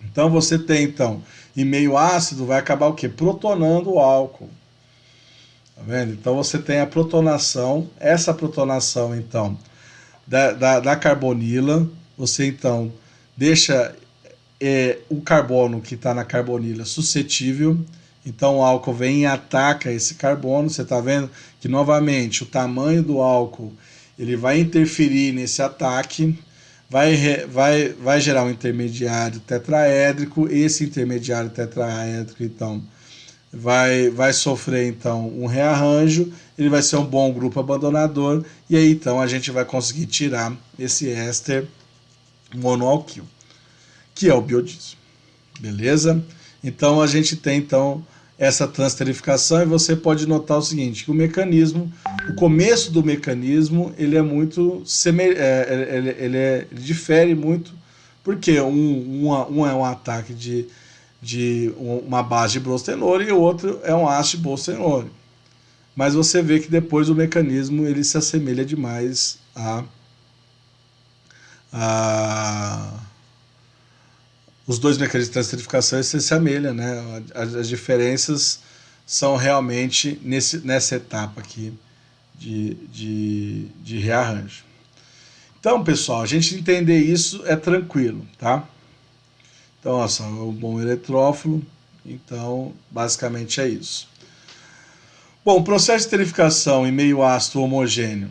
Então você tem então em meio ácido vai acabar o quê? Protonando o álcool. Tá vendo? Então você tem a protonação, essa protonação então da carbonila, você então deixa o carbono que está na carbonila suscetível, então o álcool vem e ataca esse carbono. Você está vendo que novamente o tamanho do álcool ele vai interferir nesse ataque, vai gerar um intermediário tetraédrico. Esse intermediário tetraédrico então vai sofrer então um rearranjo, ele vai ser um bom grupo abandonador, e aí então a gente vai conseguir tirar esse éster monoalquil, que é o biodiesel. Beleza? Então a gente tem então essa transesterificação, e você pode notar o seguinte, que o mecanismo, o começo do mecanismo, ele é muito ele difere muito, porque um é um ataque de uma base de brostenol e o outro é um ácido de brostenol. Mas você vê que depois o mecanismo ele se assemelha demais os dois mecanismos de transesterificação se assemelham, né? As diferenças são realmente nessa etapa aqui de rearranjo. Então, pessoal, a gente entender isso é tranquilo, tá? Então, olha só, o bom eletrófilo, então, basicamente é isso. Bom, o processo de esterificação em meio ácido homogêneo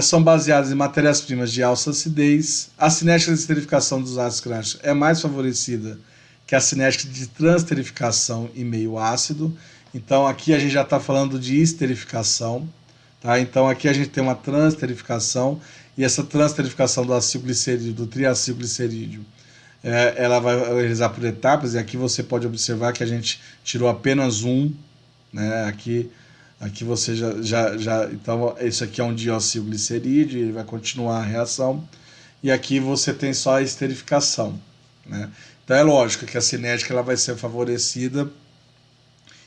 são baseados em matérias-primas de alta acidez. A cinética de esterificação dos ácidos graxos é mais favorecida que a cinética de transesterificação em meio ácido. Então, aqui a gente já está falando de esterificação. Tá? Então, aqui a gente tem uma transesterificação, e essa transesterificação do acilglicerídeo, do triacilglicerídeo, ela vai realizar por etapas, e aqui você pode observar que a gente tirou apenas um, né? Aqui você já então esse aqui é um diacilglicerídeo, ele vai continuar a reação, e aqui você tem só a esterificação, né? Então é lógico que a cinética ela vai ser favorecida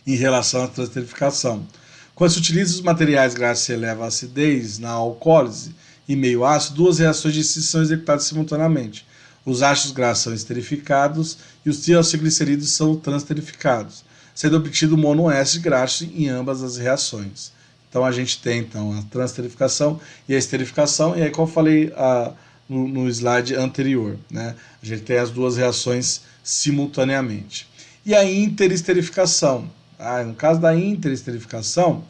em relação à transesterificação. Quando se utiliza os materiais graxos que elevam a acidez na alcoólise e meio ácido, duas reações de síntese são executadas simultaneamente. Os ácidos graxos são esterificados e os triacilglicerídeos são transesterificados, sendo obtido monoéster graxo em ambas as reações. Então a gente tem então a transesterificação e a esterificação, e aí como eu falei no slide anterior, né, a gente tem as duas reações simultaneamente. E a interesterificação. No caso da interesterificação,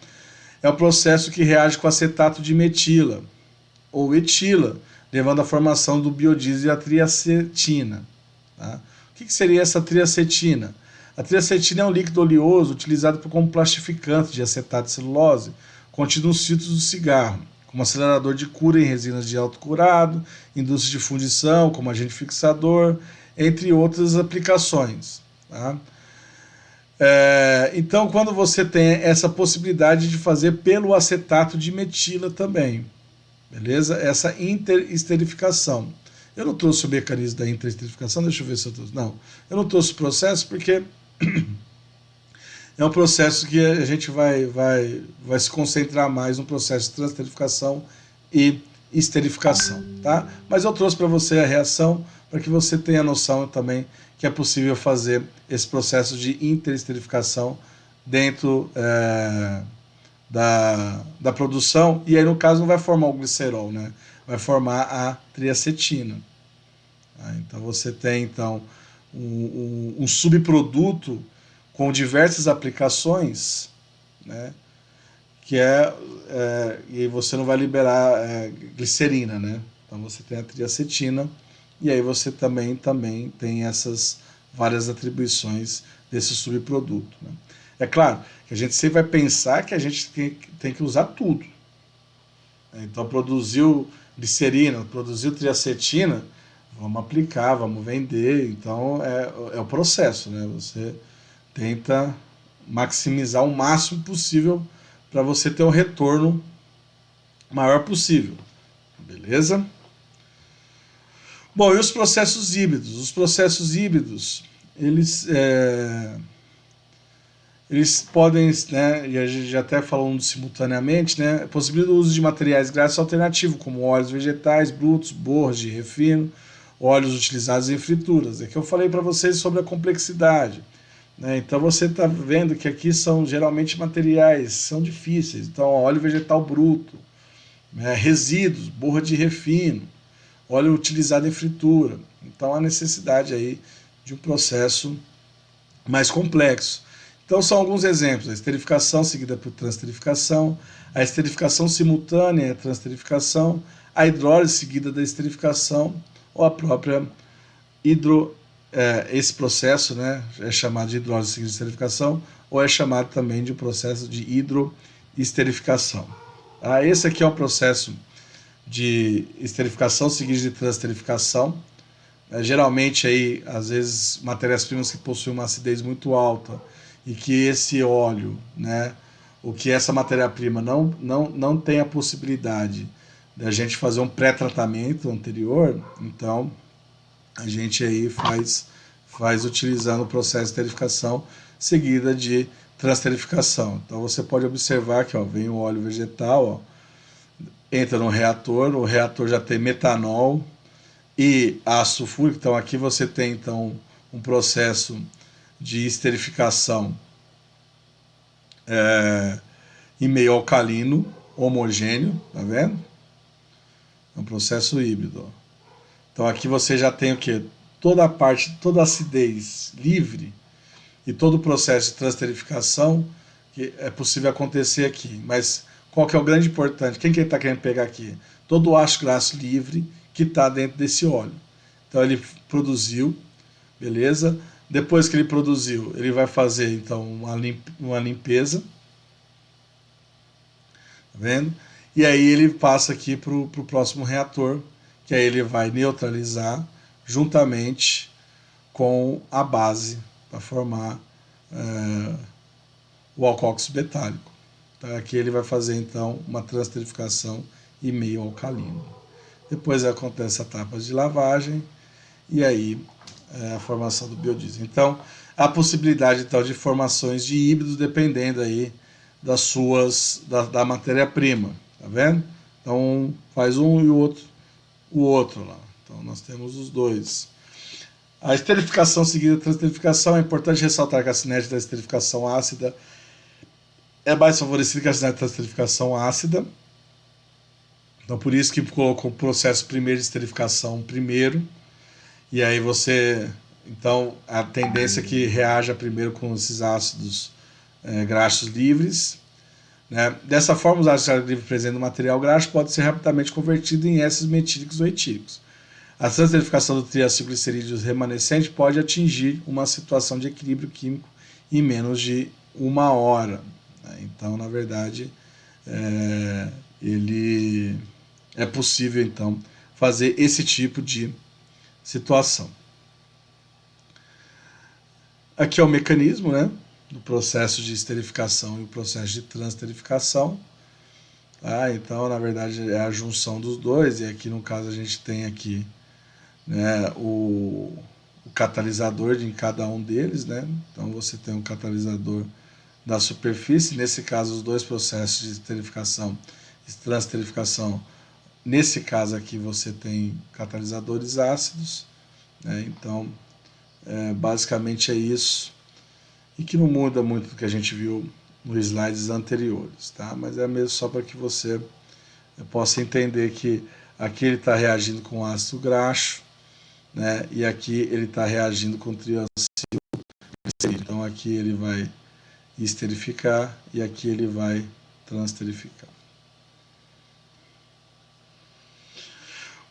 é o processo que reage com acetato de metila ou etila, levando à formação do biodiesel e a triacetina. Tá? O que seria essa triacetina? A triacetina é um líquido oleoso utilizado como plastificante de acetato de celulose, contido nos filtros do cigarro, como acelerador de cura em resinas de autocurado, indústria de fundição, como agente fixador, entre outras aplicações. Tá? Então, quando você tem essa possibilidade de fazer pelo acetato de metila também, beleza? Essa interesterificação. Eu não trouxe o mecanismo da interesterificação, deixa eu ver se eu trouxe. Não, eu não trouxe o processo porque é um processo que a gente vai se concentrar mais no processo de transesterificação e esterificação, tá? Mas eu trouxe para você a reação para que você tenha noção também que é possível fazer esse processo de interesterificação dentro da produção, e aí no caso não vai formar o glicerol, né? Vai formar a triacetina. Então você tem então um subproduto com diversas aplicações, né? Que e você não vai liberar glicerina, né? Então você tem a triacetina, e aí você também tem essas várias atribuições desse subproduto, né? É claro que a gente sempre vai pensar que a gente tem que usar tudo, Então produziu glicerina, produziu triacetina, vamos aplicar, vamos vender. Então é o processo, né? Você tenta maximizar o máximo possível para você ter um retorno maior possível. Beleza? Bom, e os processos híbridos? Os processos híbridos, eles podem, né, e a gente já até falou simultaneamente, né, possibilitam o uso de materiais graxos alternativos, como óleos vegetais, brutos, borras de refino, óleos utilizados em frituras. É que eu falei para vocês sobre a complexidade. Né? Então você está vendo que aqui são geralmente materiais, são difíceis. Então, óleo vegetal bruto, né, resíduos, borra de refino, óleo utilizado em fritura. Então há necessidade aí de um processo mais complexo. Então são alguns exemplos: a esterificação seguida por transterificação, a esterificação simultânea à transterificação, a hidrólise seguida da esterificação, ou a própria esse processo, né, é chamado de hidrólise seguida de esterificação, ou é chamado também de processo de hidroesterificação. Esse aqui é um processo de esterificação seguida de transterificação. Geralmente aí, às vezes, matérias-primas que possuem uma acidez muito alta e que esse óleo, né, ou que essa matéria-prima não tem a possibilidade da gente fazer um pré-tratamento anterior, então a gente aí faz utilizando o processo de esterificação seguida de transterificação. Então você pode observar que vem o óleo vegetal, entra no reator, o reator já tem metanol e ácido sulfúrico. Então aqui você tem então um processo de esterificação em meio alcalino homogêneo, tá vendo? É um processo híbrido. Então aqui você já tem o que? Toda a acidez livre e todo o processo de transterificação que é possível acontecer aqui. Mas qual que é o grande importante? Quem que ele está querendo pegar aqui? Todo o ácido graxo livre que está dentro desse óleo. Então ele produziu, beleza? Depois que ele produziu, ele vai fazer então uma limpeza, tá vendo? E aí ele passa aqui para o próximo reator, que aí ele vai neutralizar juntamente com a base para formar o alcoóxido betálico. Então, aqui ele vai fazer então uma transterificação em meio alcalino. Depois acontece etapas de lavagem e aí a formação do biodiesel. Então, a possibilidade então, de formações de híbridos dependendo aí da matéria-prima, tá vendo? Então, faz um e o outro lá. Então, nós temos os dois. A esterificação seguida da transterificação, é importante ressaltar que a cinética da esterificação ácida é mais favorecida que a cinética da transterificação ácida. Então, por isso que colocou o processo primeiro de esterificação primeiro. E aí então, a tendência é que reaja primeiro com esses ácidos graxos livres. Né? Dessa forma, os ácidos graxos livres presentes no material graxo podem ser rapidamente convertidos em ésteres metílicos ou etílicos. A transterificação do triacilglicerídeos remanescente pode atingir uma situação de equilíbrio químico em menos de 1 hora. Então, na verdade, ele é possível então fazer esse tipo de situação. Aqui é o mecanismo, né, do processo de esterificação e o processo de transterificação. Então, na verdade, é a junção dos dois, e aqui no caso a gente tem aqui, né, o catalisador em cada um deles, né? Então você tem um catalisador da superfície, nesse caso os dois processos de esterificação e transterificação. Nesse caso aqui você tem catalisadores ácidos, né? Então basicamente é isso, e que não muda muito do que a gente viu nos slides anteriores, tá? Mas é mesmo só para que você possa entender que aqui ele está reagindo com ácido graxo, né? E aqui ele está reagindo com triacilglicerídeo. Então aqui ele vai esterificar e aqui ele vai transterificar.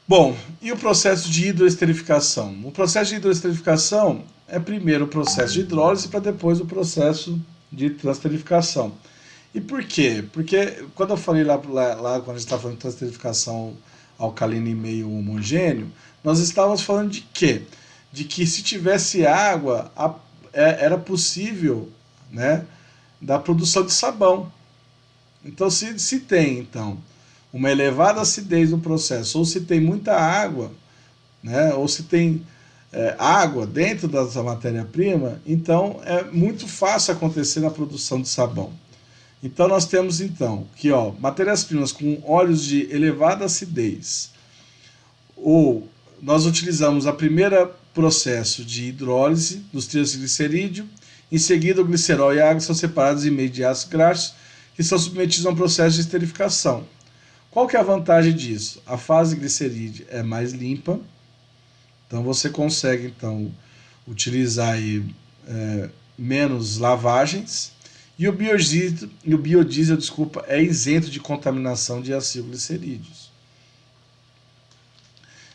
Bom, e o processo de hidroesterificação? O processo de hidroesterificação é primeiro o processo de hidrólise para depois o processo de transterificação. E por quê? Porque quando eu falei lá quando a gente estava falando de transterificação alcalina em meio homogêneo, nós estávamos falando de quê? De que se tivesse água, era possível, né, da produção de sabão. Então, se tem então uma elevada acidez no processo, ou se tem muita água, né, ou se tem água dentro dessa matéria-prima, então é muito fácil acontecer na produção de sabão. Então nós temos então que matérias-primas com óleos de elevada acidez, ou nós utilizamos a primeira processo de hidrólise dos triacilglicerídeo, em seguida o glicerol e a água são separados em meio de ácidos graxos que são submetidos a um processo de esterificação. Qual que é a vantagem disso? A fase glicerídea é mais limpa, então você consegue então utilizar aí, menos lavagens, e o biodiesel, é isento de contaminação de acilglicerídeos.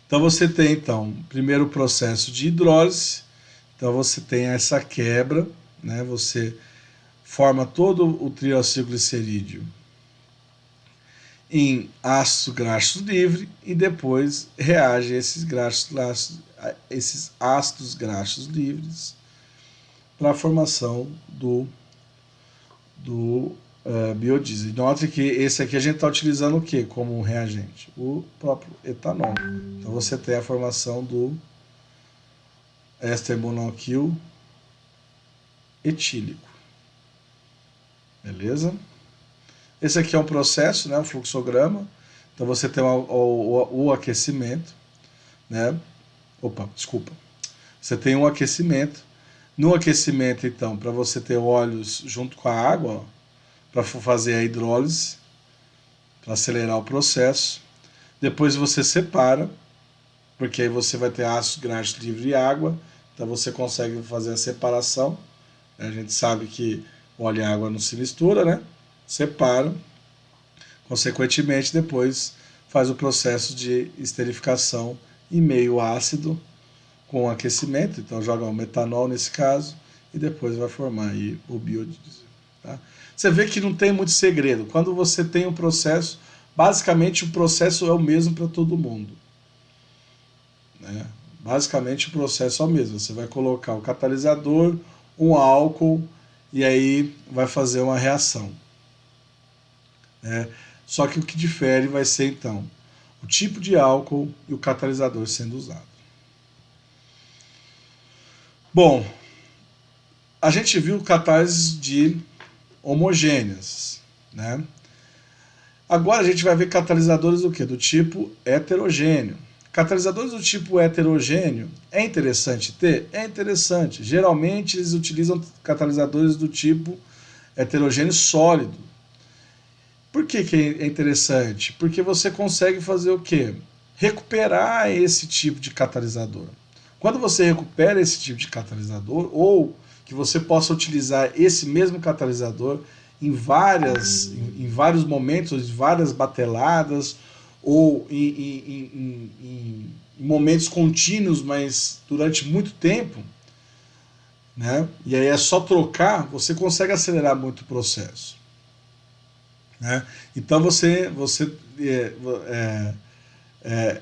Então você tem então primeiro o processo de hidrólise, então você tem essa quebra, né? Você forma todo o triacilglicerídeo em ácidos graxos livres e depois reage a esses ácidos graxos livres para a formação do biodiesel. Note que esse aqui a gente está utilizando o que como um reagente? O próprio etanol. Então você tem a formação do éster monoalquil etílico. Beleza? Esse aqui é um processo, né, um fluxograma. Então você tem o aquecimento, né? Você tem um aquecimento. No aquecimento, então, para você ter óleos junto com a água, para fazer a hidrólise, para acelerar o processo. Depois você separa, porque aí você vai ter ácido graxo livre e água, então você consegue fazer a separação. A gente sabe que óleo e água não se mistura, né? Separa. Consequentemente, depois faz o processo de esterificação em meio ácido com aquecimento, então joga o metanol nesse caso e depois vai formar aí o biodiesel. Tá? Você vê que não tem muito segredo. Quando você tem um processo, basicamente o processo é o mesmo para todo mundo. Né? Basicamente o processo é o mesmo. Você vai colocar o catalisador, um álcool e aí vai fazer uma reação. Né? Só que o que difere vai ser então o tipo de álcool e o catalisador sendo usado. Bom, a gente viu catálises de homogêneas, né? Agora a gente vai ver catalisadores do quê? Do tipo heterogêneo. Catalisadores do tipo heterogêneo é interessante ter? É interessante. Geralmente eles utilizam catalisadores do tipo heterogêneo sólido. Por que é interessante? Porque você consegue fazer o quê? Recuperar esse tipo de catalisador. Quando você recupera esse tipo de catalisador, ou que você possa utilizar esse mesmo catalisador em vários momentos, em várias bateladas, ou em momentos contínuos, mas durante muito tempo, né? E aí é só trocar, você consegue acelerar muito o processo. Né? Então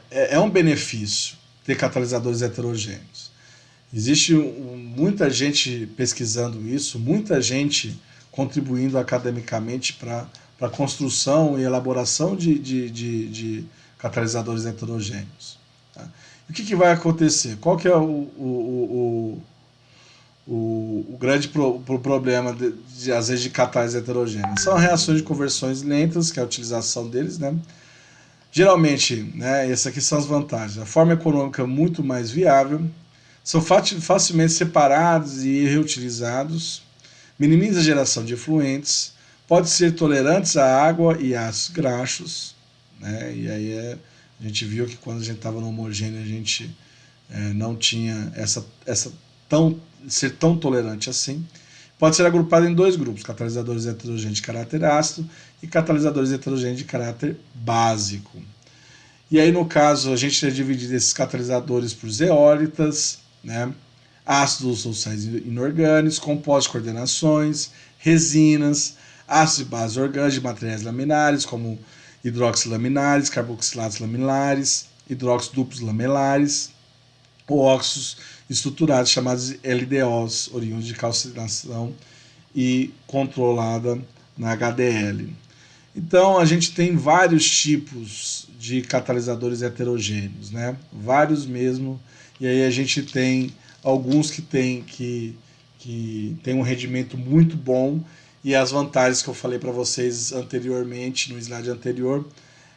é um benefício ter catalisadores heterogêneos. Existe muita gente pesquisando isso, muita gente contribuindo academicamente para a construção e elaboração de catalisadores heterogêneos. Tá? E o que vai acontecer? Qual que é o grande problema às vezes de catálise heterogênea? São reações de conversões lentas, que é a utilização deles, né? Geralmente, né, essas aqui são as vantagens. A forma econômica é muito mais viável, são facilmente separados e reutilizados, minimiza a geração de efluentes, pode ser tolerantes à água e ácidos graxos, né? E aí a gente viu que quando a gente estava no homogêneo a gente não tinha ser tão tolerante assim. Pode ser agrupado em dois grupos, catalisadores heterogêneos de caráter ácido e catalisadores heterogêneos de caráter básico. E aí, no caso, a gente tem dividido esses catalisadores por zeólitas, né, ácidos ou sais inorgânicos, compostos de coordenações, resinas, ácidos e bases orgânicos de materiais laminares, como hidroxilaminares, carboxilatos laminares, hidróxidos duplos lamelares, ou óxidos estruturados chamados LDOs, oriundos de calcinação e controlada na HDL. Então a gente tem vários tipos de catalisadores heterogêneos, né? Vários mesmo. E aí a gente tem alguns que tem um rendimento muito bom, e as vantagens que eu falei para vocês anteriormente, no slide anterior,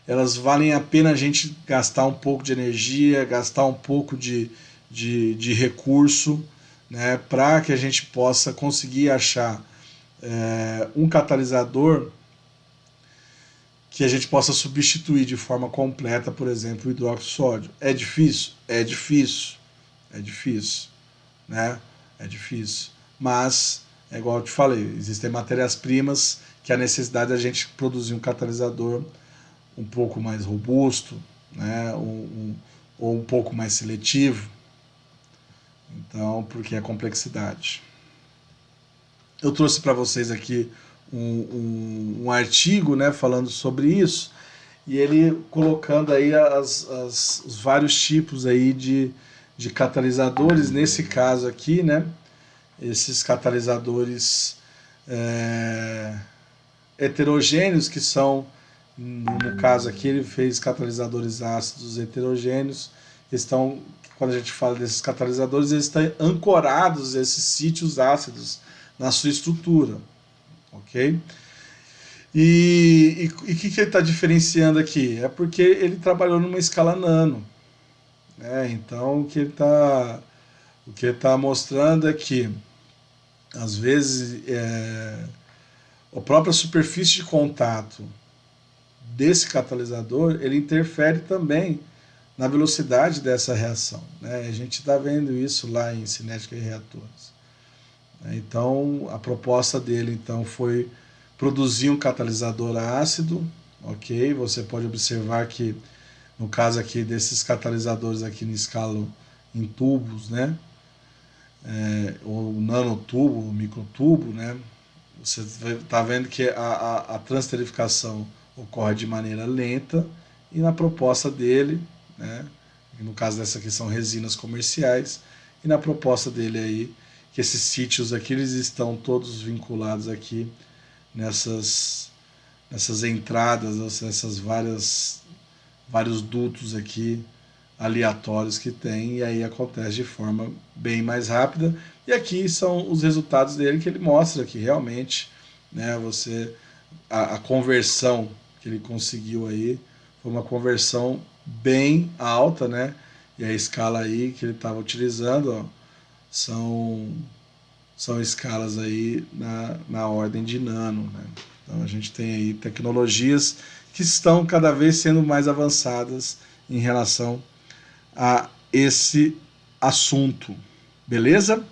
elas valem a pena a gente gastar um pouco de energia, gastar um pouco de recurso, né, para que a gente possa conseguir achar um catalisador que a gente possa substituir de forma completa, por exemplo, o hidróxido de sódio. É difícil? É difícil. É difícil, né? É difícil. Mas, é igual eu te falei, existem matérias-primas que a necessidade de a gente produzir um catalisador um pouco mais robusto, né? Ou um pouco mais seletivo. Então, porque é complexidade. Eu trouxe para vocês aqui um artigo, né, falando sobre isso, e ele colocando aí os vários tipos aí de catalisadores. Nesse caso aqui, né, esses catalisadores heterogêneos, que são, no caso aqui, ele fez catalisadores ácidos heterogêneos. Estão, quando a gente fala desses catalisadores, eles estão ancorados a esses sítios ácidos na sua estrutura, ok? E o que ele está diferenciando aqui? É porque ele trabalhou numa escala nano, né? Então o que ele está mostrando é que, às vezes, a própria superfície de contato desse catalisador, ele interfere também na velocidade dessa reação, né? A gente está vendo isso lá em cinética e reatores. Então, a proposta dele então foi produzir um catalisador ácido, ok? Você pode observar que, no caso aqui desses catalisadores aqui em escala em tubos, né? Ou nanotubo, ou microtubo, né? Você está vendo que a transterificação ocorre de maneira lenta, e na proposta dele, né? No caso dessa aqui são resinas comerciais, e na proposta dele aí, que esses sítios aqui, eles estão todos vinculados aqui nessas entradas, nessas vários dutos aqui aleatórios que tem, e aí acontece de forma bem mais rápida. E aqui são os resultados dele, que ele mostra que realmente, né, a conversão que ele conseguiu aí foi uma conversão bem alta, né? E a escala aí que ele estava utilizando, ó, são escalas aí na ordem de nano, né? Então a gente tem aí tecnologias que estão cada vez sendo mais avançadas em relação a esse assunto, beleza?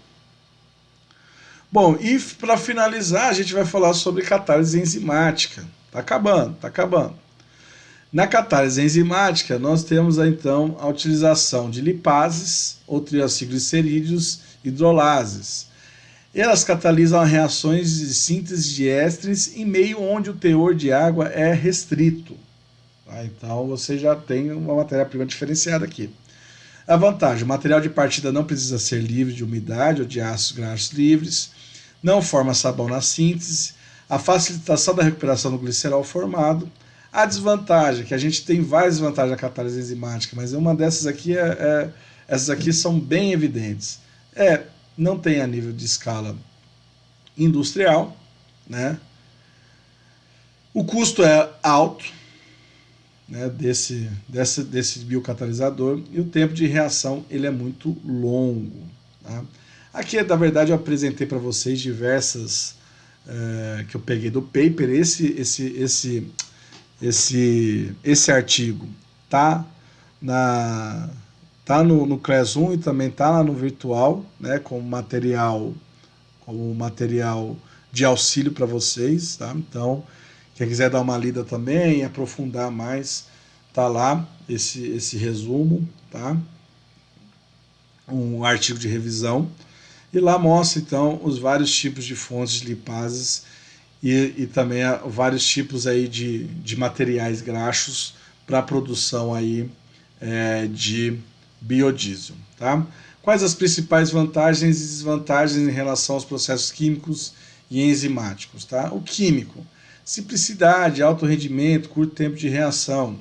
Bom, e para finalizar, a gente vai falar sobre catálise enzimática. Tá acabando. Na catálise enzimática, nós temos então a utilização de lipases ou triacilglicerídeos hidrolases. Elas catalisam reações de síntese de ésteres em meio onde o teor de água é restrito. Tá? Então você já tem uma matéria-prima diferenciada aqui. A vantagem: o material de partida não precisa ser livre de umidade ou de ácidos graxos livres, não forma sabão na síntese, a facilitação da recuperação do glicerol formado. A desvantagem, que a gente tem várias vantagens da catálise enzimática, mas uma dessas aqui essas aqui são bem evidentes. Não tem a nível de escala industrial, né? O custo é alto, né, desse biocatalisador, e o tempo de reação ele é muito longo. Tá? Aqui, na verdade, eu apresentei para vocês diversas que eu peguei do paper. Esse artigo tá no CLES 1 e também tá lá no virtual, né, como material de auxílio para vocês, tá? Então, quem quiser dar uma lida também, aprofundar mais, tá lá esse resumo, tá? Um artigo de revisão, e lá mostra então os vários tipos de fontes de lipases e também vários tipos aí de materiais graxos para a produção aí, de biodiesel. Tá? Quais as principais vantagens e desvantagens em relação aos processos químicos e enzimáticos? Tá? O químico: simplicidade, alto rendimento, curto tempo de reação,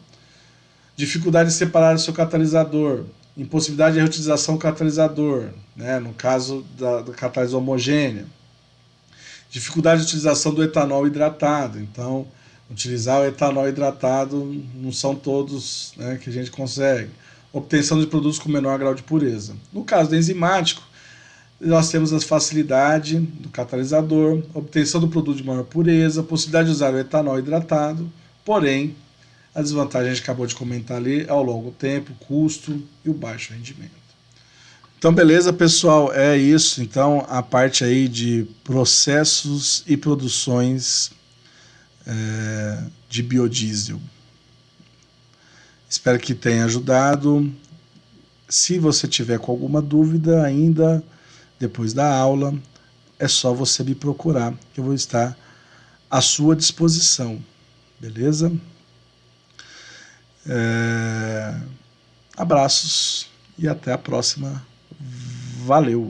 dificuldade de separar o seu catalisador, impossibilidade de reutilização do catalisador, né, no caso da catálise homogênea, dificuldade de utilização do etanol hidratado. Então, utilizar o etanol hidratado não são todos, né, que a gente consegue. Obtenção de produtos com menor grau de pureza. No caso do enzimático, nós temos a facilidade do catalisador, obtenção do produto de maior pureza, possibilidade de usar o etanol hidratado, porém, a desvantagem a gente acabou de comentar ali é o longo tempo, o custo e o baixo rendimento. Então, beleza, pessoal, é isso. Então, a parte aí de processos e produções de biodiesel. Espero que tenha ajudado. Se você tiver com alguma dúvida ainda, depois da aula, é só você me procurar, que eu vou estar à sua disposição. Beleza? Abraços e até a próxima. Valeu!